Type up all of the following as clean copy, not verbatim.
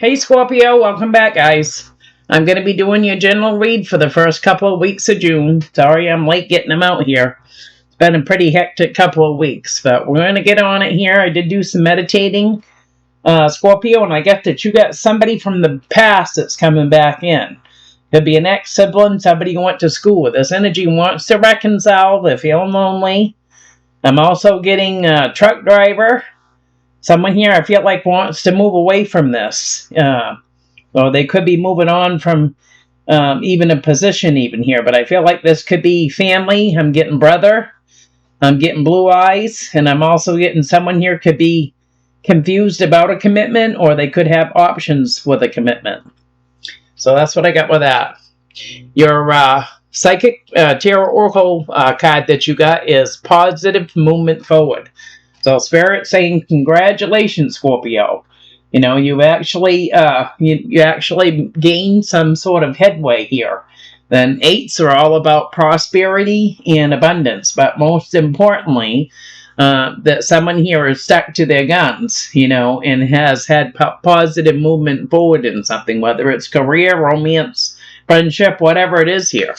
Hey Scorpio, welcome back guys. I'm going to be doing your general read for the first couple of weeks of June. Sorry I'm late getting them out here. It's been a pretty hectic couple of weeks, but we're going to get on it here. I did do some meditating, Scorpio, and I get that you got somebody from the past that's coming back in. Could be an ex-sibling, somebody you went to school with. This energy wants to reconcile. They're feeling lonely. I'm also getting a truck driver. Someone here I feel like wants to move away from this. Or they could be moving on from even a position even here. But I feel like this could be family. I'm getting brother. I'm getting blue eyes. And I'm also getting someone here could be confused about a commitment. Or they could have options with a commitment. So that's what I got with that. Your psychic tarot oracle card that you got is positive movement forward. So Spirit saying congratulations, Scorpio. You know, you actually gained some sort of headway here. Then 8s are all about prosperity and abundance, but most importantly, that someone here is stuck to their guns, you know, and has had positive movement forward in something, whether it's career, romance, friendship, whatever it is here.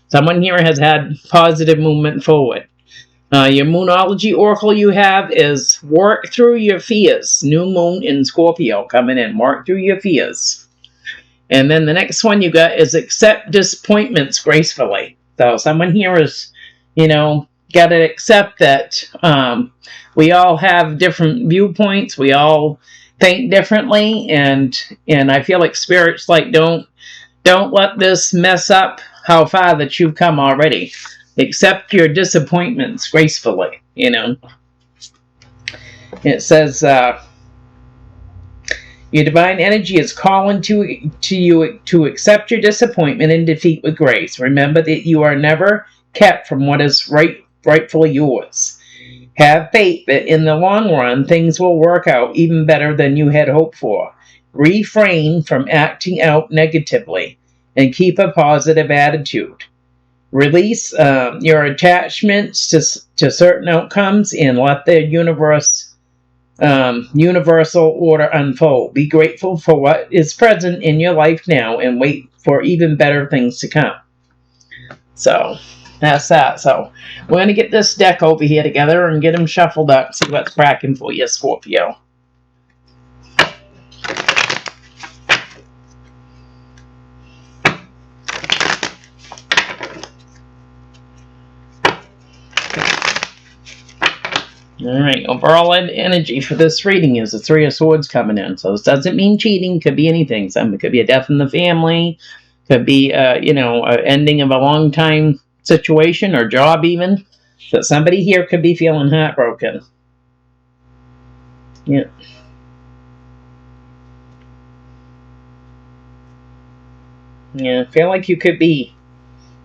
Someone here has had positive movement forward. Your Moonology Oracle you have is work through your fears. New Moon in Scorpio coming in. Work through your fears. And then the next one you got is accept disappointments gracefully. So someone here is, you know, got to accept that we all have different viewpoints. We all think differently. And I feel like Spirit's like, don't let this mess up how far that you've come already. Accept your disappointments gracefully, you know. It says, your divine energy is calling to you to accept your disappointment and defeat with grace. Remember that you are never kept from what is rightfully yours. Have faith that in the long run, things will work out even better than you had hoped for. Refrain from acting out negatively and keep a positive attitude. Release your attachments to certain outcomes and let the universal order unfold. Be grateful for what is present in your life now and wait for even better things to come. So that's that. So we're going to get this deck over here together and get them shuffled up, see what's cracking for you, Scorpio. Alright, overall energy for this reading is the 3 of Swords coming in. So this doesn't mean cheating, could be anything. It could be a death in the family, could be, you know, an ending of a long time situation or job even. But somebody here could be feeling heartbroken. Yeah. Yeah, I feel like you could be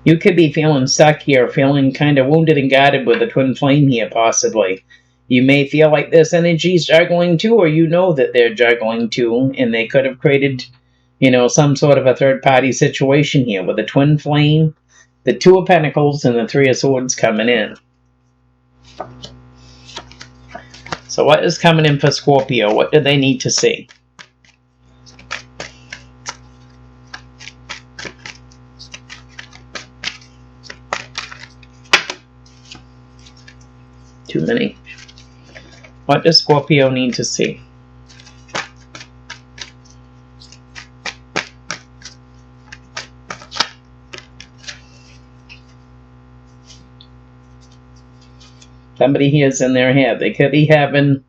feeling stuck here, feeling kind of wounded and guarded with a twin flame here, possibly. You may feel like this energy is juggling too, or you know that they're juggling too, and they could have created, you know, some sort of a third-party situation here with a twin flame, the 2 of Pentacles, and the 3 of Swords coming in. So what is coming in for Scorpio? What do they need to see? Too many. What does Scorpio need to see? Somebody here is in their head. They could be having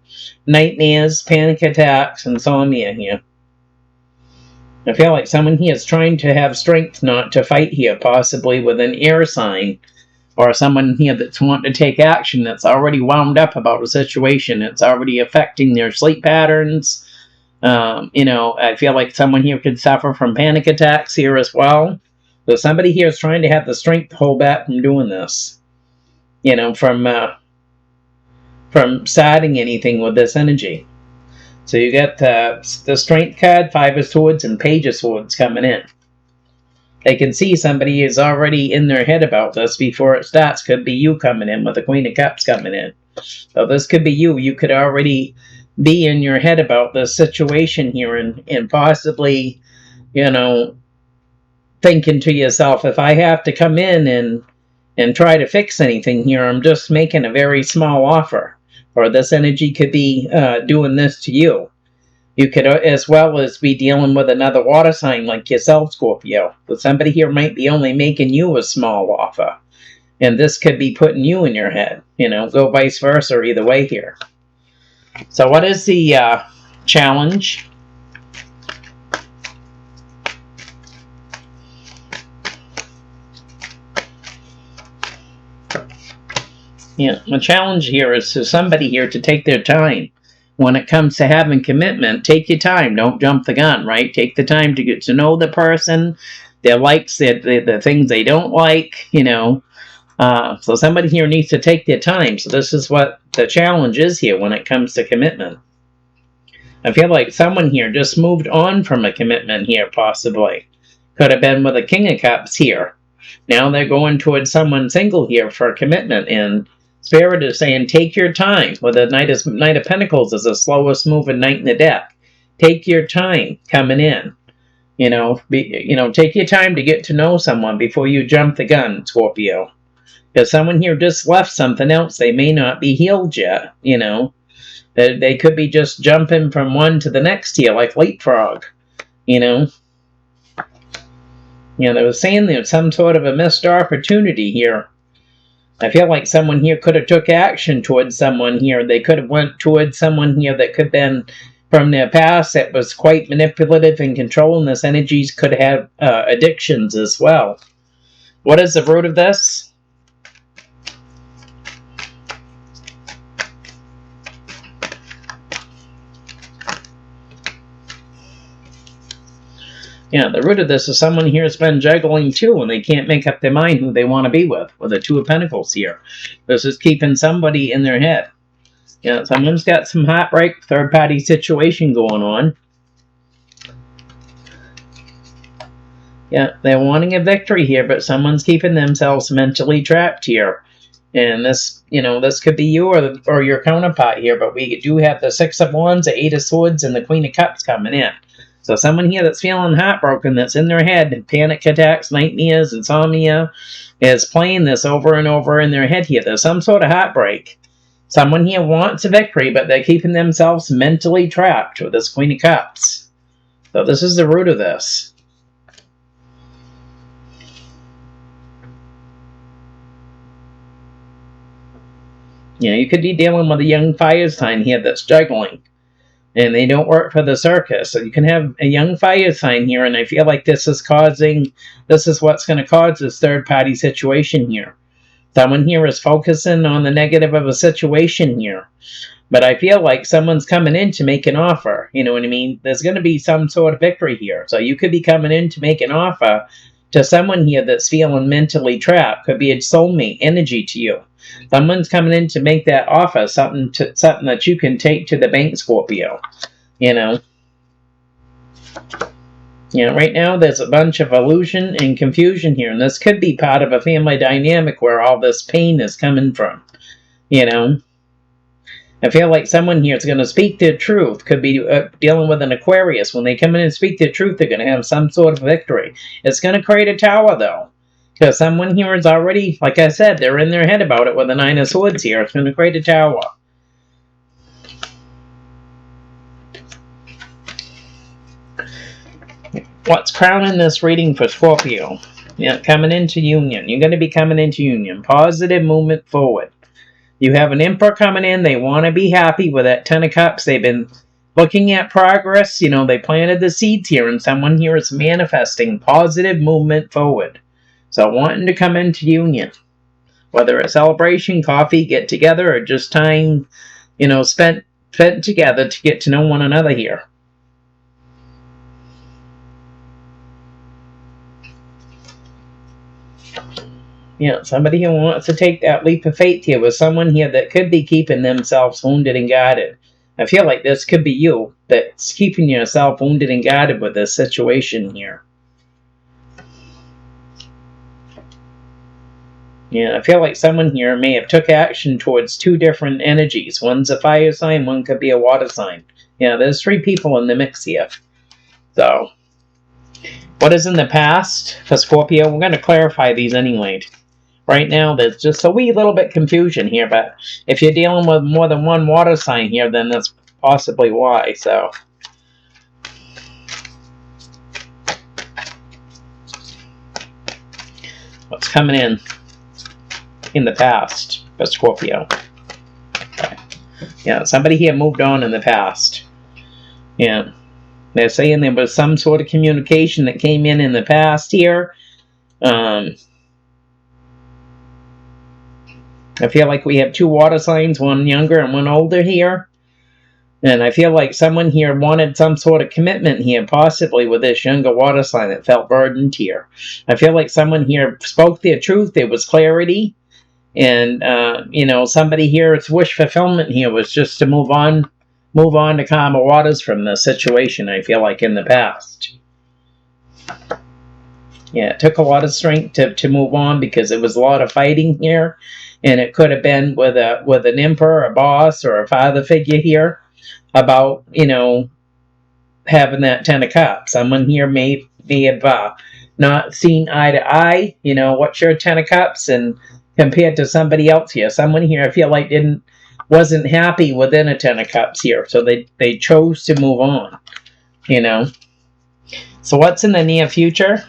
nightmares, panic attacks, insomnia here. I feel like someone here is trying to have strength not to fight here, possibly with an air sign. Or someone here that's wanting to take action that's already wound up about a situation. It's already affecting their sleep patterns. You know, I feel like someone here could suffer from panic attacks here as well. So somebody here is trying to have the strength to hold back from doing this. You know, from starting anything with this energy. So you get the Strength card, 5 of Swords, and Page of Swords coming in. They can see somebody is already in their head about this before it starts. Could be you coming in with the Queen of Cups coming in. So this could be you. You could already be in your head about this situation here, and possibly, you know, thinking to yourself, if I have to come in and try to fix anything here, I'm just making a very small offer. Or this energy could be doing this to you. You could as well as be dealing with another water sign like yourself, Scorpio. But somebody here might be only making you a small offer. And this could be putting you in your head. You know, go vice versa either way here. So what is the challenge? Yeah, the challenge here is for somebody here to take their time. When it comes to having commitment, take your time. Don't jump the gun, right? Take the time to get to know the person, their likes, the things they don't like, you know. So somebody here needs to take their time. So this is what the challenge is here when it comes to commitment. I feel like someone here just moved on from a commitment here, possibly. Could have been with a King of Cups here. Now they're going towards someone single here for a commitment, and Spirit is saying, take your time. Well, the Knight of Pentacles is the slowest moving knight in the deck. Take your time coming in. You know, take your time to get to know someone before you jump the gun, Scorpio. Because someone here just left something else. They may not be healed yet, you know. They could be just jumping from one to the next here, like leapfrog, you know. You know, they were saying there's some sort of a missed opportunity here. I feel like someone here could have took action towards someone here. They could have went towards someone here that could have been from their past that was quite manipulative and controlling this. Energies could have addictions as well. What is the root of this? Yeah, the root of this is someone here has been juggling too, and they can't make up their mind who they want to be with the Two of Pentacles here. This is keeping somebody in their head. Yeah, someone's got some heartbreak, third-party situation going on. Yeah, they're wanting a victory here, but someone's keeping themselves mentally trapped here. And this, you know, this could be you or your counterpart here, but we do have the Six of Wands, the Eight of Swords, and the Queen of Cups coming in. So someone here that's feeling heartbroken, that's in their head, panic attacks, nightmares, insomnia, is playing this over and over in their head here. There's some sort of heartbreak. Someone here wants a victory, but they're keeping themselves mentally trapped with this Queen of Cups. So this is the root of this. You know, you could be dealing with a young fire sign here that's juggling. And they don't work for the circus. So you can have a young fire sign here, and I feel like this is what's going to cause this third-party situation here. Someone here is focusing on the negative of a situation here. But I feel like someone's coming in to make an offer. You know what I mean? There's going to be some sort of victory here. So you could be coming in to make an offer to someone here that's feeling mentally trapped. Could be a soulmate energy to you. Someone's coming in to make that offer, something that you can take to the bank, Scorpio. You know. You know, right now there's a bunch of illusion and confusion here, and this could be part of a family dynamic where all this pain is coming from. You know. I feel like someone here is going to speak their truth. Could be dealing with an Aquarius. When they come in and speak their truth, they're going to have some sort of victory. It's going to create a tower, though. Because someone here is already, like I said, they're in their head about it with the Nine of Swords here. It's going to create a tower. What's crowning this reading for Scorpio? Yeah, coming into union. You're going to be coming into union. Positive movement forward. You have an Emperor coming in. They want to be happy with that Ten of Cups. They've been looking at progress. You know, they planted the seeds here, and someone here is manifesting positive movement forward. So wanting to come into union. Whether it's celebration, coffee, get together, or just time, you know, spent together to get to know one another here. Yeah, somebody who wants to take that leap of faith here with someone here that could be keeping themselves wounded and guarded. I feel like this could be you that's keeping yourself wounded and guarded with this situation here. Yeah, I feel like someone here may have took action towards two different energies. One's a fire sign, one could be a water sign. Yeah, there's 3 people in the mix here. So, what is in the past for Scorpio? We're going to clarify these anyway. Right now, there's just a wee little bit confusion here, but if you're dealing with more than one water sign here, then that's possibly why. So, what's coming in the past for Scorpio? Okay. Yeah, somebody here moved on in the past. Yeah, they're saying there was some sort of communication that came in the past here. I feel like we have 2 water signs, one younger and one older here. And I feel like someone here wanted some sort of commitment here, possibly with this younger water sign that felt burdened here. I feel like someone here spoke their truth. There was clarity. And, somebody here's wish fulfillment here was just to move on to calmer waters from the situation, I feel like, in the past. Yeah, it took a lot of strength to move on because it was a lot of fighting here. And it could have been with an emperor, a boss, or a father figure here about, having that 10 of Cups. Someone here may have not seen eye to eye, what's your 10 of Cups, and compared to somebody else here. Someone here I feel like wasn't happy within a 10 of Cups here, so they chose to move on, So what's in the near future?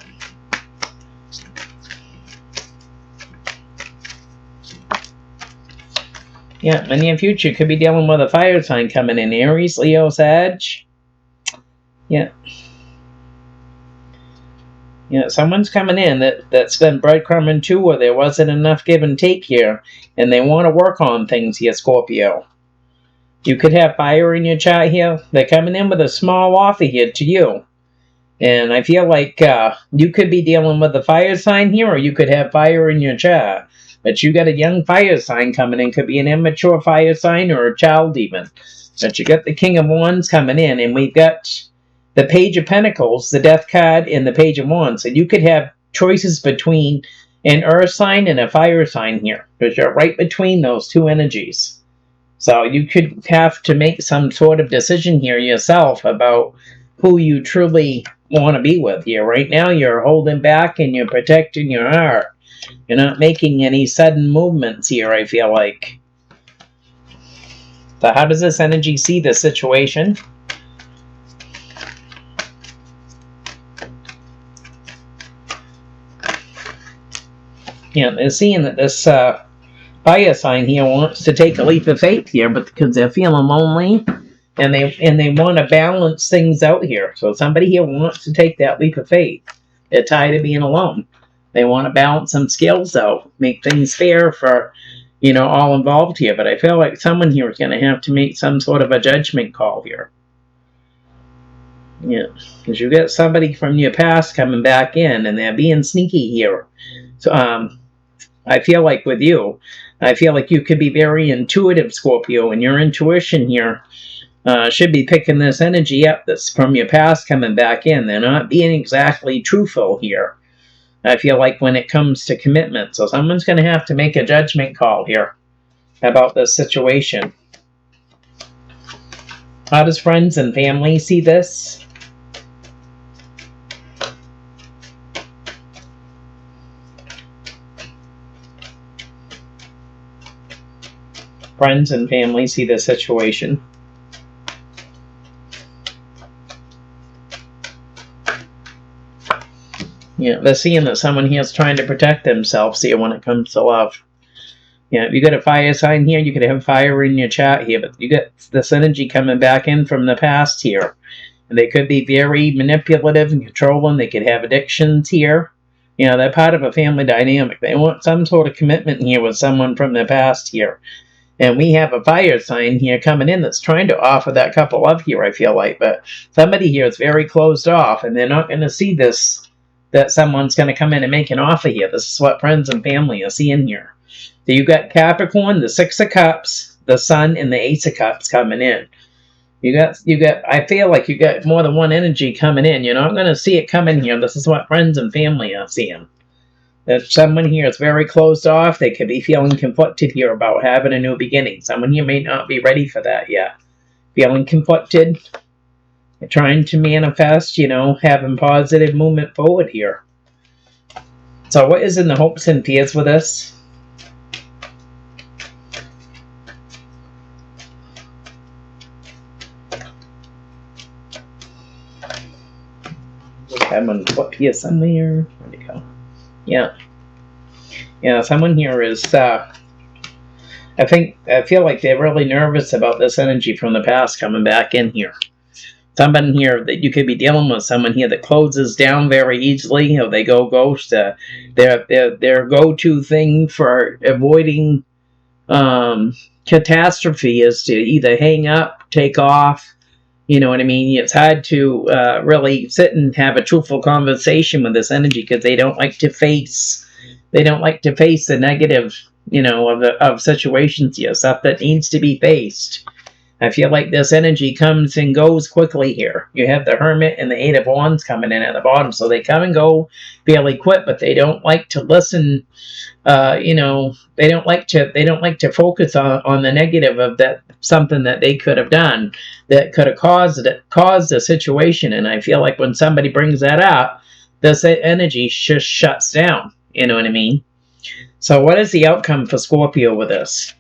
Yeah, in the near future, could be dealing with a fire sign coming in. Aries, Leo, Sag. Yeah. Yeah, someone's coming in that's been breadcrumbing too, or there wasn't enough give and take here, and they want to work on things here, Scorpio. You could have fire in your chart here. They're coming in with a small offer here to you. And I feel like you could be dealing with a fire sign here, or you could have fire in your chart. But you got a young fire sign coming in. Could be an immature fire sign or a child even. But you got the King of Wands coming in. And we've got the Page of Pentacles, the Death card, and the Page of Wands. So you could have choices between an earth sign and a fire sign here. Because you're right between those 2 energies. So you could have to make some sort of decision here yourself about who you truly want to be with here. Right now you're holding back and you're protecting your heart. You're not making any sudden movements here, I feel like. So how does this energy see the situation? Yeah, they're seeing that this fire sign here wants to take a leap of faith here, but because they're feeling lonely and they want to balance things out here. So somebody here wants to take that leap of faith. They're tired of being alone. They want to balance some skills out, make things fair for, all involved here. But I feel like someone here is going to have to make some sort of a judgment call here. Yeah, because you got somebody from your past coming back in, and they're being sneaky here. So I feel like with you, I feel like you could be very intuitive, Scorpio, and your intuition here should be picking this energy up that's from your past coming back in. They're not being exactly truthful here. I feel like when it comes to commitment. So someone's going to have to make a judgment call here about this situation. How does friends and family see this? Friends and family see this situation. Yeah, they're seeing that someone here is trying to protect themselves here when it comes to love. Yeah, if you got a fire sign here, you could have fire in your chart here, but you got this energy coming back in from the past here. And they could be very manipulative and controlling. They could have addictions here. They're part of a family dynamic. They want some sort of commitment here with someone from the past here. And we have a fire sign here coming in that's trying to offer that couple love here, I feel like. But somebody here is very closed off, and they're not going to see this, that someone's going to come in and make an offer here. This is what friends and family are seeing here. So you got Capricorn, the 6 of Cups, the Sun, and the Ace of Cups coming in. You got. I feel like you got more than one energy coming in. You're not going to see it coming here. This is what friends and family are seeing. If someone here is very closed off, they could be feeling conflicted here about having a new beginning. Someone here may not be ready for that yet. Feeling conflicted, trying to manifest, having positive movement forward here. So what is in the hopes and fears with this? Someone put here somewhere. Where'd it go? Yeah. Yeah, someone here is, I feel like they're really nervous about this energy from the past coming back in here. Someone here that you could be dealing with, someone here that closes down very easily, or they go ghost. Their go-to thing for avoiding catastrophe is to either hang up, take off. You know what I mean? It's hard to really sit and have a truthful conversation with this energy because they don't like to face. They don't like to face the negative, of situations here, stuff that needs to be faced. I feel like this energy comes and goes quickly here. You have the Hermit and the Eight of Wands coming in at the bottom, so they come and go fairly quick, but they don't like to listen. They don't like to focus on the negative of that, something that they could have done that could have caused a situation. And I feel like when somebody brings that up, this energy just shuts down. You know what I mean? So what is the outcome for Scorpio with this?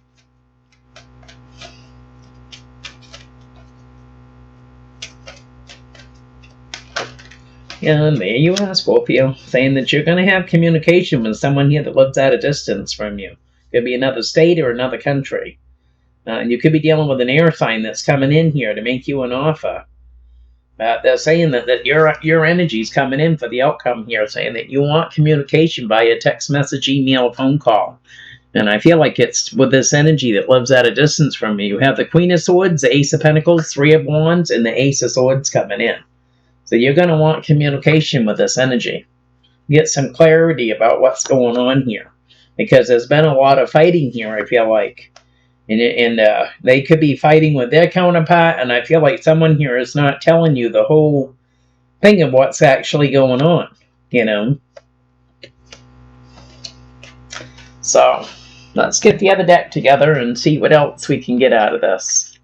And there you are, Scorpio, saying that you're going to have communication with someone here that lives at a distance from you. Could be another state or another country. You could be dealing with an air sign that's coming in here to make you an offer. They're saying that your energy's coming in for the outcome here, saying that you want communication via text message, email, phone call. And I feel like it's with this energy that lives at a distance from you. You have the Queen of Swords, the Ace of Pentacles, Three of Wands, and the Ace of Swords coming in. So you're going to want communication with this energy. Get some clarity about what's going on here. Because there's been a lot of fighting here, I feel like. And they could be fighting with their counterpart, and I feel like someone here is not telling you the whole thing of what's actually going on, So, let's get the other deck together and see what else we can get out of this.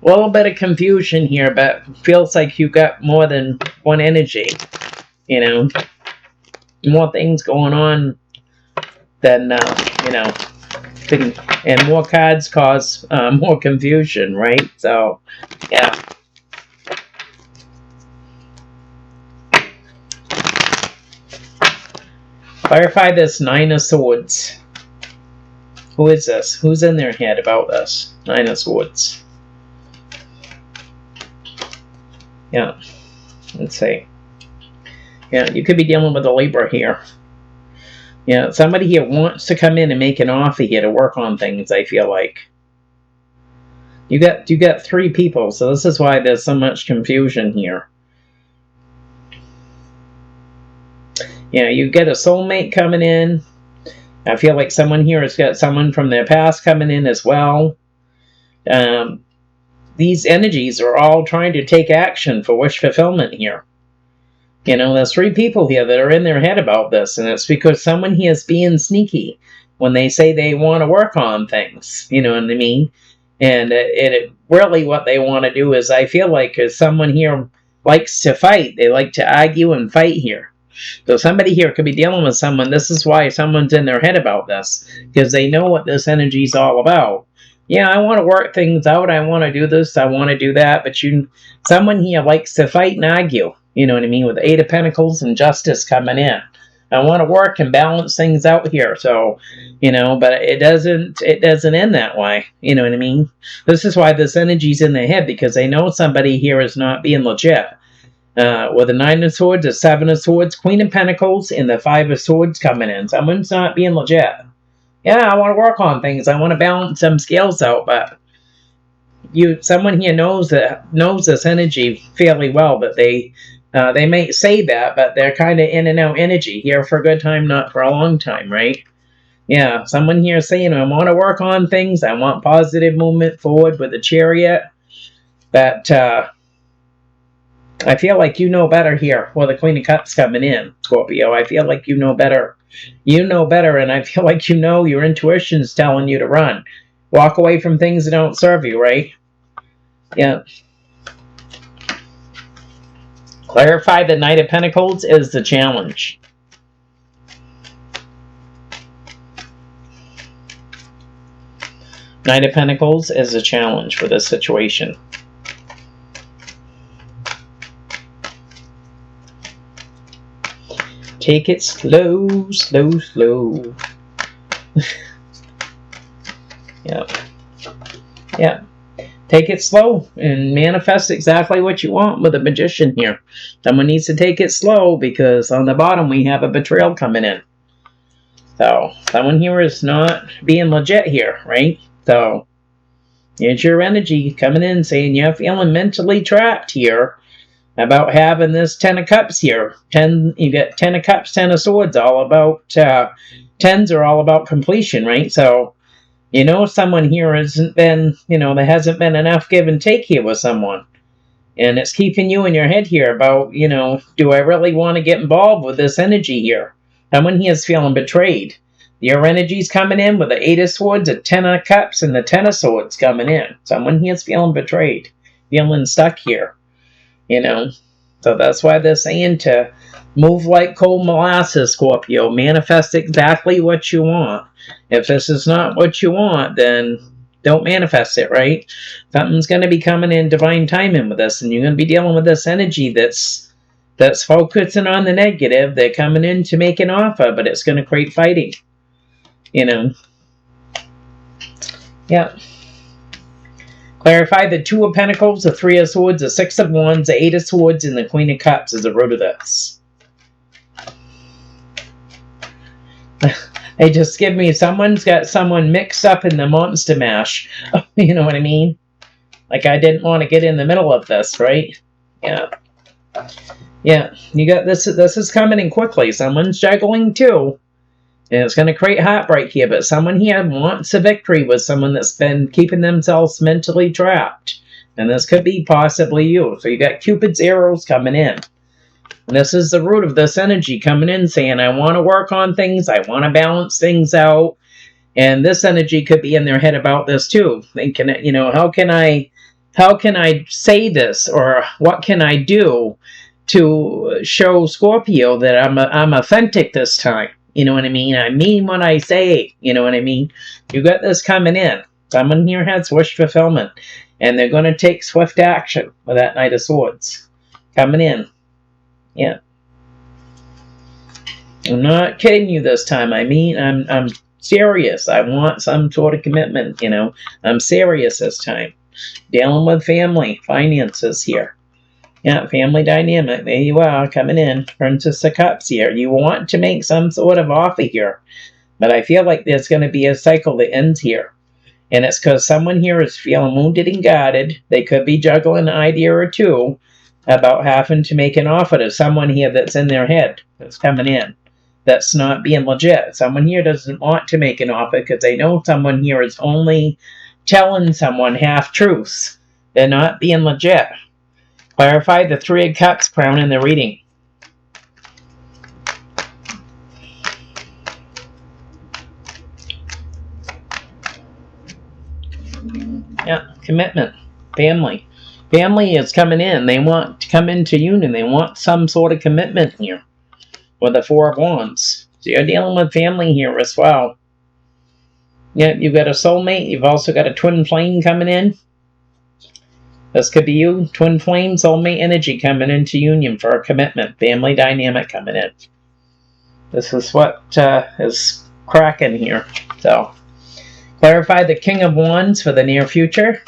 A little bit of confusion here, but feels like you got more than one energy, More things going on than, and more cards cause more confusion, right? So, yeah. Clarify this Nine of Swords. Who is this? Who's in their head about this? Nine of Swords. Yeah. Let's see. Yeah, you could be dealing with a Libra here. Yeah, somebody here wants to come in and make an offer here to work on things, I feel like. You got three people, so this is why there's so much confusion here. Yeah, you get a soulmate coming in. I feel like someone here has got someone from their past coming in as well. These energies are all trying to take action for wish fulfillment here. There's three people here that are in their head about this, and it's because someone here is being sneaky when they say they want to work on things, you know what I mean? And really what they want to do is, I feel like, is someone here likes to fight. They like to argue and fight here. So somebody here could be dealing with someone. This is why someone's in their head about this, because they know what this energy is all about. Yeah, I want to work things out. I want to do this. I want to do that. But someone here likes to fight and argue. You know what I mean? With the Eight of Pentacles and Justice coming in. I want to work and balance things out here. So, but it doesn't end that way. You know what I mean? This is why this energy's in their head, because they know somebody here is not being legit. With the Nine of Swords, the Seven of Swords, Queen of Pentacles, and the Five of Swords coming in. Someone's not being legit. Yeah, I want to work on things. I want to balance some scales out, but someone here knows this energy fairly well, but they may say that, but they're kind of in and out energy, here for a good time, not for a long time, right? Yeah, someone here saying, I want to work on things, I want positive movement forward with the Chariot, but I feel like you know better here. Well, the Queen of Cups coming in, Scorpio. I feel like you know better. You know better, and I feel like you know your intuition's telling you to run. Walk away from things that don't serve you, right? Yeah. Clarify the Knight of Pentacles is the challenge. Knight of Pentacles is a challenge for this situation. Take it slow, slow, slow. Yep. Yep. Take it slow and manifest exactly what you want with a Magician here. Someone needs to take it slow because on the bottom we have a betrayal coming in. So, someone here is not being legit here, right? So, here's your energy coming in saying you're feeling mentally trapped here about having this Ten of Cups here. You get Ten of Cups, Ten of Swords, all about, tens are all about completion, right? So, you know someone here hasn't been, there hasn't been enough give and take here with someone. And it's keeping you in your head here about, do I really want to get involved with this energy here? Someone here is feeling betrayed. Your energy's coming in with the Eight of Swords, a Ten of Cups, and the Ten of Swords coming in. Someone here is feeling betrayed, feeling stuck here, So that's why they're saying to move like cold molasses, Scorpio. Manifest exactly what you want. If this is not what you want, then don't manifest it, right? Something's going to be coming in divine timing with this, and you're going to be dealing with this energy that's focusing on the negative. They're coming in to make an offer, but it's going to create fighting. Yeah. Clarify the Two of Pentacles, the Three of Swords, the Six of Wands, the Eight of Swords, and the Queen of Cups is the root of this. They just give me, someone's got someone mixed up in the monster mash. You know what I mean? Like I didn't want to get in the middle of this, right? Yeah. Yeah, you got this. This is coming in quickly. Someone's juggling too. And it's going to create heartbreak here, but someone here wants a victory with someone that's been keeping themselves mentally trapped. And this could be possibly you. So you got Cupid's arrows coming in. And this is the root of this energy coming in saying, I want to work on things. I want to balance things out. And this energy could be in their head about this too. Thinking, how can I say this? Or what can I do to show Scorpio that I'm authentic this time? You know what I mean? I mean what I say. You know what I mean? You got this coming in. Someone here has wish fulfillment. And they're going to take swift action with that Knight of Swords. Coming in. Yeah. I'm not kidding you this time. I mean, I'm serious. I want some sort of commitment, I'm serious this time. Dealing with family, finances here. Yeah, family dynamic. There you are, coming in. Princess of Cups here. You want to make some sort of offer here. But I feel like there's going to be a cycle that ends here. And it's because someone here is feeling wounded and guarded. They could be juggling an idea or two about having to make an offer to someone here that's in their head, that's coming in, that's not being legit. Someone here doesn't want to make an offer because they know someone here is only telling someone half-truths. They're not being legit. Clarify the Three of Cups crown in the reading. Yeah, commitment, family. Family is coming in. They want to come into union. They want some sort of commitment here with the Four of Wands. So you're dealing with family here as well. Yeah, you've got a soulmate. You've also got a twin flame coming in. This could be you. Twin flame, soulmate energy coming into union for a commitment. Family dynamic coming in. This is what is cracking here. So, clarify the King of Wands for the near future.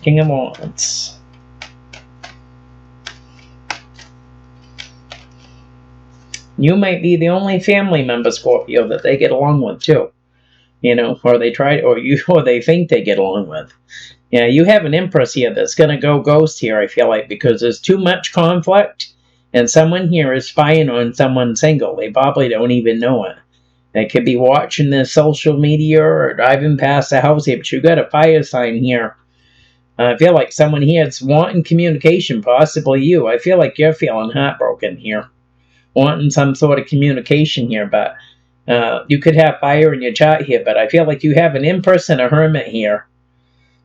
King of Wands. You might be the only family member, Scorpio, that they get along with too. Or they try, or they think they get along with. Yeah, you have an Empress here that's going to go ghost here, I feel like, because there's too much conflict, and someone here is spying on someone single. They probably don't even know it. They could be watching the social media or driving past the house here, but you got a fire sign here I feel like someone here is wanting communication, possibly you. I feel like you're feeling heartbroken here, wanting some sort of communication here, but you could have fire in your chart here, but I feel like you have an Empress and a Hermit here,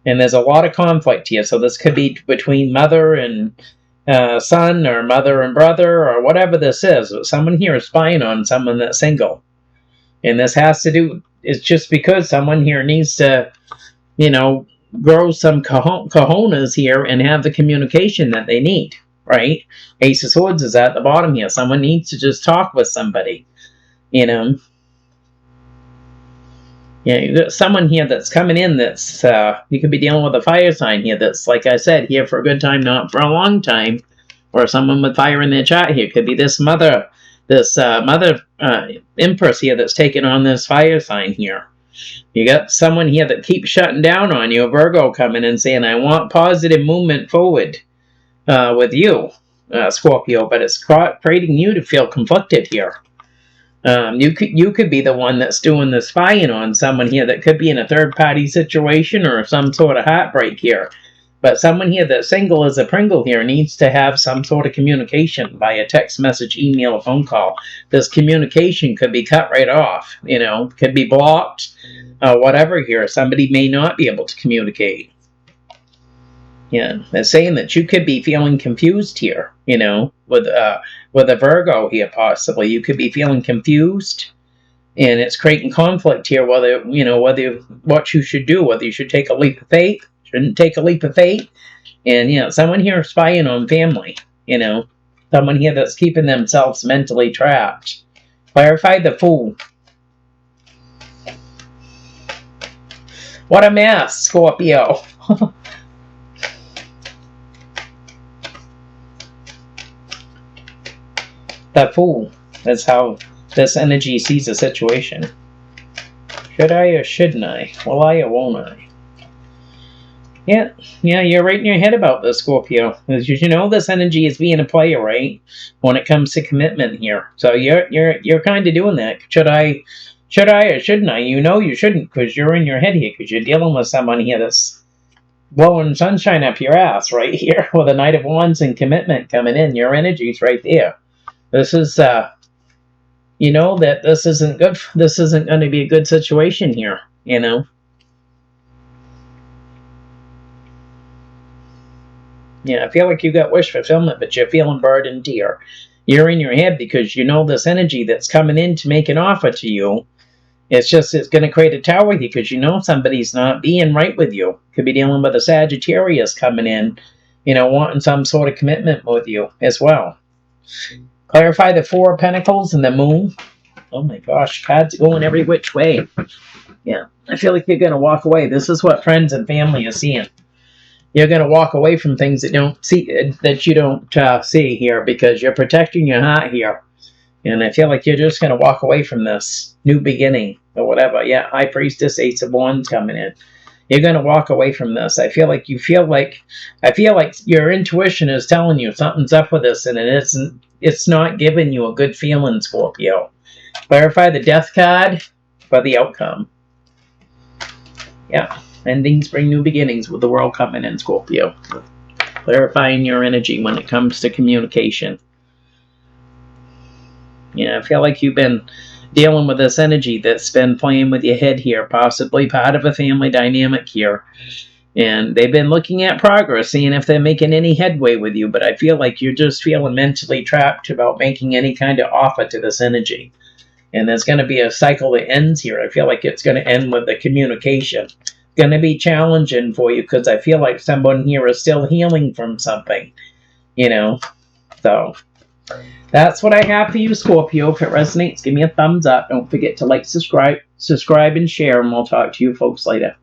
and there's a lot of conflict here, so this could be between mother and son, or mother and brother, or whatever this is. Someone here is spying on someone that's single, and this has to do, it's just because someone here needs to, you know, grow some cojones here and have the communication that they need, right? Ace of Swords is at the bottom here. Someone needs to just talk with somebody, you know. Yeah, you got someone here that's coming in that's, you could be dealing with a fire sign here that's, like I said, here for a good time, not for a long time. Or someone with fire in their chart here. Could be this mother Empress here that's taking on this fire sign here. You got someone here that keeps shutting down on you, a Virgo coming in saying, I want positive movement forward with you, Scorpio, but it's creating you to feel conflicted here. You could be the one that's doing the spying on someone here that could be in a third-party situation or some sort of heartbreak here. But someone here that's single as a Pringle here needs to have some sort of communication via text message, email, or phone call. This communication could be cut right off, you know, could be blocked, whatever here. Somebody may not be able to communicate. Yeah, they're saying that you could be feeling confused here, you know, with a Virgo here possibly. You could be feeling confused, and it's creating conflict here, whether what you should do, whether you should take a leap of faith, shouldn't take a leap of faith. And, you know, someone here spying on family, you know, someone here that's keeping themselves mentally trapped. Clarify the Fool. What a mess, Scorpio. The Fool. That's how this energy sees the situation. Should I or shouldn't I? Will I or won't I? Yeah, you're right in your head about this, Scorpio. As you know, this energy is being a player, right? When it comes to commitment here. So you're kind of doing that. Should I or shouldn't I? You know you shouldn't, because you're in your head here, because you're dealing with someone here that's blowing sunshine up your ass right here with a Knight of Wands and commitment coming in. Your energy's right there. This is, you know, that this isn't good. This isn't going to be a good situation here, you know. Yeah, I feel like you got wish fulfillment, but you're feeling burdened here. You're in your head because you know this energy that's coming in to make an offer to you. It's going to create a tower with you because you know somebody's not being right with you. Could be dealing with a Sagittarius coming in, you know, wanting some sort of commitment with you as well. Clarify the Four of Pentacles and the Moon. Oh my gosh, cards going every which way. Yeah, I feel like you're going to walk away. This is what friends and family are seeing. You're going to walk away from things that you don't see here, because you're protecting your heart here. And I feel like you're just going to walk away from this new beginning or whatever. Yeah, High Priestess, Ace of Wands coming in. You're going to walk away from this. I feel like your intuition is telling you something's up with this, and it's not giving you a good feeling, Scorpio. Clarify the Death card for the outcome. Yeah. Endings bring new beginnings with the world coming in, Scorpio. Clarifying your energy when it comes to communication. Yeah, I feel like you've been dealing with this energy that's been playing with your head here, possibly part of a family dynamic here. And they've been looking at progress, seeing if they're making any headway with you, but I feel like you're just feeling mentally trapped about making any kind of offer to this energy. And there's going to be a cycle that ends here. I feel like it's going to end with the communication. Going to be challenging for you because I feel like someone here is still healing from something, you know. So that's what I have for you, Scorpio. If it resonates, give me a thumbs up. Don't forget to like, subscribe, and share, and we'll talk to you folks later.